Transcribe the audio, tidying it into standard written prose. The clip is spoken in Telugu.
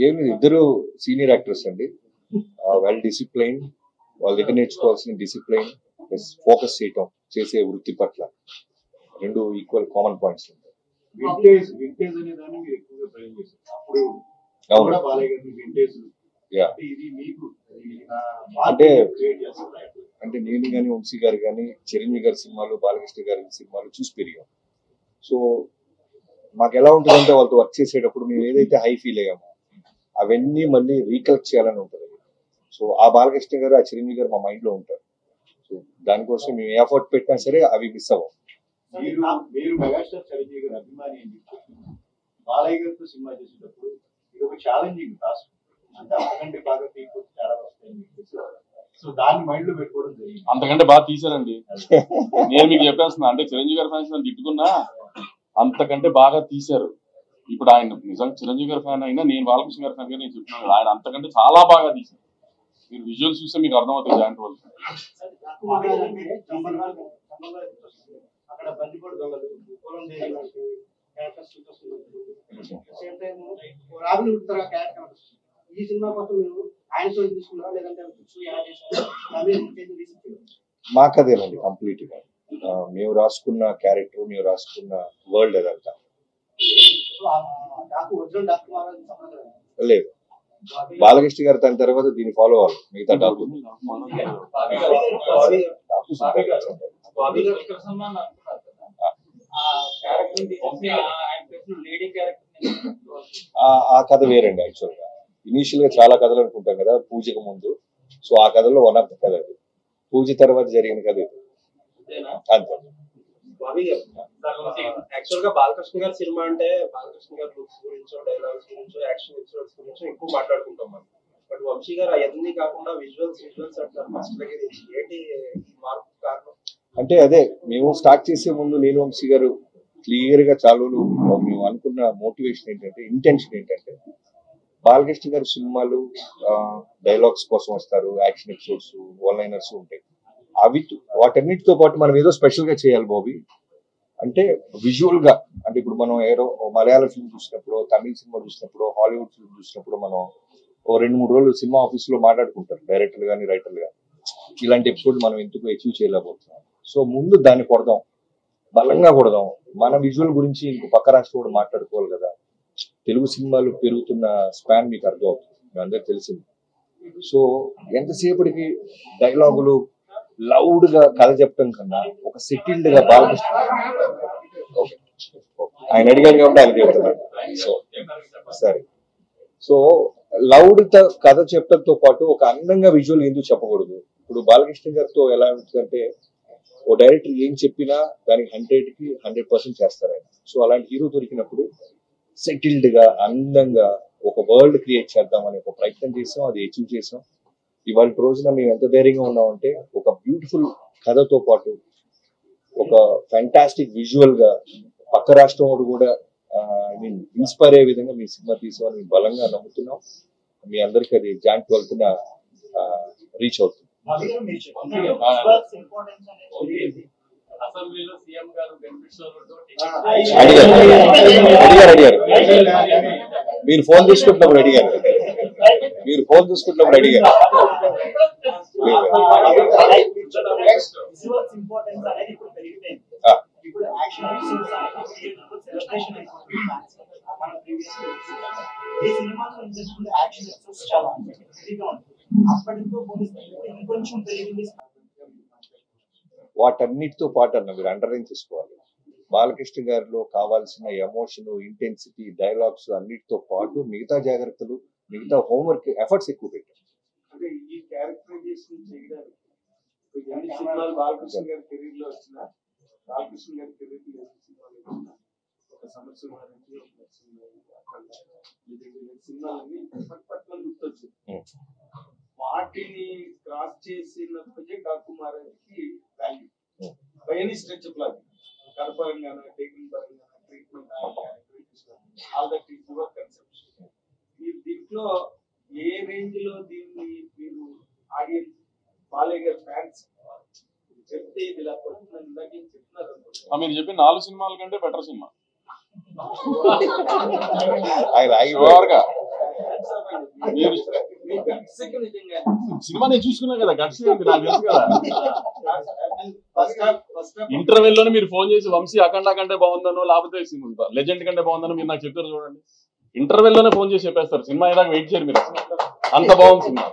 ఏమి ఇద్దరు సీనియర్ యాక్టర్స్ అండి, వెల్ డిసిప్లైన్, వాళ్ళ దగ్గర నేర్చుకోవాల్సిన డిసిప్లైన్ ప్లస్ ఫోకస్ చేయటం చేసే వృత్తి పట్ల రెండు ఈక్వల్ కామన్ పాయింట్స్ ఉంటాయి. అంటే అంటే నేను కానీ వంశీ గారు కానీ చిరంజీవి గారి సినిమాలు బాలకృష్ణ గారి సినిమాలు చూసి పెరిగాం. సో మాకు ఎలా ఉంటుందంటే వాళ్ళతో వర్క్ చేసేటప్పుడు మేము ఏదైతే హై ఫీల్ అయ్యామో అవన్నీ మళ్ళీ రీకలెక్ట్ చేయాలని ఉంటుంది. సో ఆ బాలకృష్ణ గారు ఆ చిరంజీవి గారు మా మైండ్ లో ఉంటారు. సో దానికోసం మేము ఎఫర్ట్ పెట్టినా సరే అవి మిస్ అవ్వం. మీరు మెగాస్టార్ చిరంజీవి గారి అభిమాని అని చెప్పి బాలయ్య గారితో సినిమా చేసేటప్పుడు ఇది ఒక ఛాలెంజింగ్ టాస్క్, అంటే అంతకంటే బాగా తీయకపోతే చాలా వస్తాయని చెప్పేసి సో దాన్ని మైండ్ లో పెట్టుకోవడం జరిగింది. అంతకంటే బాగా తీశారండి. నేను మీకు చెప్పేస్తున్నా, అంటే చిరంజీవి గారి ఫ్యాన్స్ నన్ను తిట్టుకున్నా అంతకంటే బాగా తీశారు. ఇప్పుడు ఆయన నిజంగా చిరంజీవి గారి ఫ్యాన్ అయినా నేను బాలకృష్ణ గారి ఫ్యాన్ గా నేను చెప్తున్నాను, ఆయన అంతకంటే చాలా బాగా తీశారు. మీరు విజువల్స్ చూస్తే మీకు అర్థమవుతుంది జాయింట్ వాళ్ళు. అక్కడ బందిపోటు దొంగలు పొలం ఈ సినిమా కోసం మీరు ఆయన తీసుకున్నారా లేదంటే మాకదేనండి కంప్లీట్ గా మేము రాసుకున్న క్యారెక్టర్, మేము రాసుకున్న వరల్డ్ అదంతా లేదు. బాలకృష్ణ గారు దాని తర్వాత దీన్ని ఫాలో అవ్వాలి. మిగతా డాకు ఆ కథ వేరండి. యాక్చువల్ గా ఇనీషియల్ గా చాలా కథలు అనుకుంటాం కదా పూజకు ముందు. సో ఆ కథలో వన్ ఆఫ్ ద కథ అది. పూజ తర్వాత జరిగిన కథ ఇది. అంతే. యాక్చువల్ గా బాలకృష్ణ గారి సినిమా అంటే బాలకృష్ణ గారి లుక్స్ గురించో, డైలాగ్స్ గురించో, యాక్షన్ ఇన్సిడెంట్స్ గురించో ఎక్కువ మాట్లాడుకుంటాం మనం. బట్ వంశీ గారు అవన్నీ కాకుండా విజువల్స్ అంటారు ఫస్ట్ దగ్గర. ఏంటి మార్పు కారణం? అంటే అదే మేము స్టార్ట్ చేసే ముందు నేను వంశీ గారు క్లియర్ గా చాలా మేము అనుకున్న మోటివేషన్ ఏంటంటే, ఇంటెన్షన్ ఏంటంటే, బాలకృష్ణ గారి సినిమాలు డైలాగ్స్ కోసం వస్తారు, యాక్షన్ ఎపిసోడ్స్, వన్ లైనర్స్ ఉంటాయి. అవి వాటన్నిటితో పాటు మనం ఏదో స్పెషల్ గా చేయాలి బాబీ. అంటే విజువల్ గా, అంటే ఇప్పుడు మనం ఏదో మలయాళ ఫిల్మ్ చూసినప్పుడు, తమిళ సినిమా చూసినప్పుడు, హాలీవుడ్ ఫిల్మ్ చూసినప్పుడు మనం ఓ 2-3 రోజులు సినిమా ఆఫీస్ లో మాట్లాడుకుంటారు డైరెక్టర్లు కానీ రైటర్లు కానీ, ఇలాంటి ఎపిసోడ్ మనం ఎందుకు అచీవ్ చేయలేకపోతున్నాం. సో ముందు దాన్ని కొడదాం, బలంగా కొడదాం. మన విజువల్ గురించి ఇంకో పక్క రాష్ట్రం కూడా మాట్లాడుకోవాలి కదా. తెలుగు సినిమాలు పెరుగుతున్న స్పాన్ మీకు అర్థం అవుతుంది, మీ అందరికి తెలిసింది. సో ఎంతసేపటికి డైలాగులు లౌడ్ గా కథ చెప్పడం కన్నా ఒక సెటిల్డ్ గా బాలకృష్ణ ఆయన అడిగాడు కాబట్టి ఆయన చెప్తున్నాడు. సో సరే, సో లౌడ్ కథ చెప్పడంతో పాటు ఒక అందంగా విజువల్ ఎందుకు చెప్పకూడదు? ఇప్పుడు బాలకృష్ణ గారితో ఎలా ఉంటుందంటే, ఓ డైరెక్టర్ ఏం చెప్పినా దానికి 100కి 100% చేస్తారు ఆయన. సో అలాంటి హీరో దొరికినప్పుడు సెటిల్డ్ గా అందంగా ఒక వరల్డ్ క్రియేట్ చేద్దాం అనే ఒక ప్రయత్నం చేసాం, అది అచీవ్ చేసాం. ఇవాళ రోజున మేము ఎంత ధైర్యంగా ఉన్నామంటే, ఒక బ్యూటిఫుల్ కథతో పాటు ఒక ఫ్యాంటాస్టిక్ విజువల్ గా పక్క రాష్ట్రం వాడు కూడా ఇన్స్పైర్ అయ్యే విధంగా మీ సినిమా తీసామని మేము బలంగా నమ్ముతున్నాం. మీ అందరికి అది జాయింట్ వెళ్తున్న రీచ్ అవుతుంది. అడిగారు మీరు ఫోన్ తీసుకుంటున్నప్పుడు అడిగారు. వాటన్నిటితో పాటు అన్న మీరు అండర్లైన్ చేసుకోవాలి, బాలకృష్ణ గారిలో కావాల్సిన ఎమోషన్, ఇంటెన్సిటీ, డైలాగ్స్ అన్నిటితో పాటు మిగతా జాగ్రత్తలు, మిగతా హోంవర్క్ ఎఫర్ట్స్ ఎక్కువ పెట్టారు. అంటే ఈ క్యారెక్టరైజేషన్ చేయడానికి సినిమాలు బాలకృష్ణ గారి కెరీర్ లో వచ్చిన బాలకృష్ణ గారి కెరీర్ లో ఒక సమస్య సినిమాలన్నీ పట్ల గుర్తొచ్చు. వాటిని క్రాస్ చేసిన ప్రాజెక్ట్ డాకుమారానికి value by any stretch of life, కథ పరంగా, టేకింగ్ పరంగా, treatment all that is your conception. మీరు దీంట్లో ఏ రేంజ్ లో దీన్ని మీరు ఆడియన్స్ బాలయ్య గారి ఫ్యాన్స్ చెప్తే ఇది ఇలా పడుతుందని ఇందాక చెప్తున్నారు. మీరు చెప్పిన 4 సినిమాల కంటే బెటర్ సినిమా. ఆయన ఆగిపోయారు. మీరు సినిమా నేను చూసుకున్నా కదా, గట్స్ ఏంటి నాకు తెలుసు కదా. ఇంటర్వెల్ లోనే మీరు ఫోన్ చేసి వంశీ అఖండ కంటే బాగుందనో లేకపోతే లెజెండ్ కంటే బాగుందనో మీరు నాకు చెప్తారు చూడండి. ఇంటర్వెల్ లోనే ఫోన్ చేసి చెప్పేస్తారు, సినిమా ఏదాకా వెయిట్ చేయరు మీరు, అంత బాగుంది సినిమా.